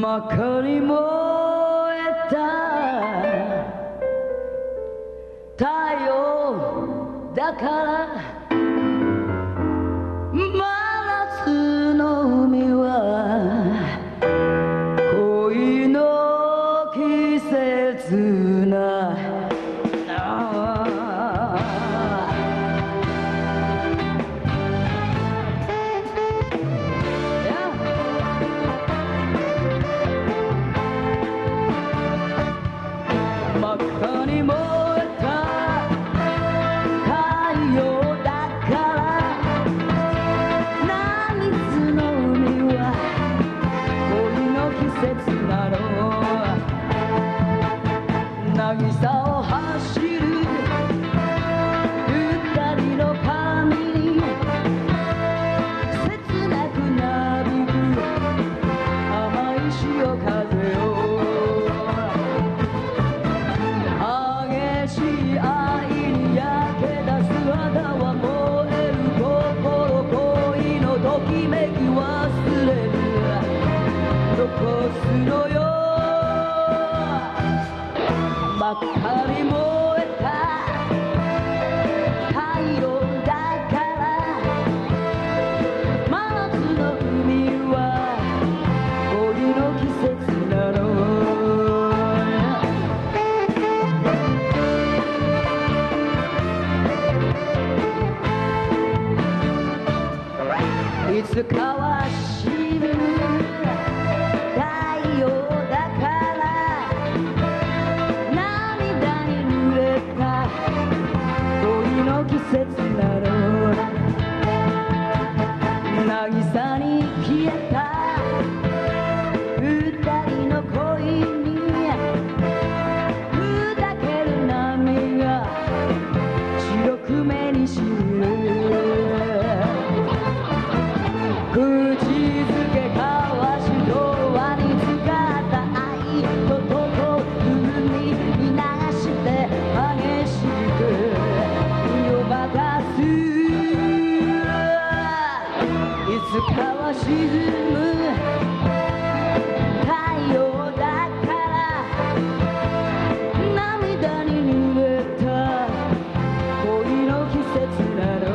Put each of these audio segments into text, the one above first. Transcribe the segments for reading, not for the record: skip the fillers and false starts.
真っ赤に燃えた太陽だから真夏の海は恋の季節な真っ赤に燃えた太陽だから何つの海は恋の季節なの渚を走る二人の髪に切なくなびく甘い潮風よ激しい愛に焼け出す肌は燃える心恋のときめき忘れる残すのよ真っ赤に燃えた太陽だから真夏の海は恋の季節なのいつかは死ぬ太陽だから涙に濡れた恋の季節なの渚に消えた二人の恋に砕ける波が白く目にしみる口づけ交わしドアに使った愛ととこ海に流して激しく夜ばたすいつかは沈む太陽だから涙に濡れた恋の季節なの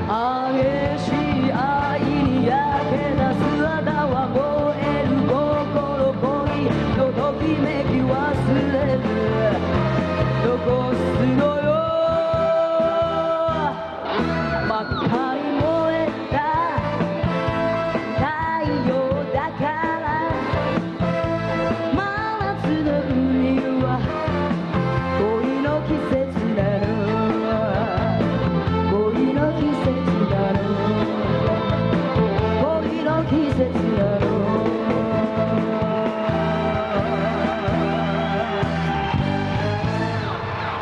激しい愛に焼け出す肌は燃える心恋のときめき忘れ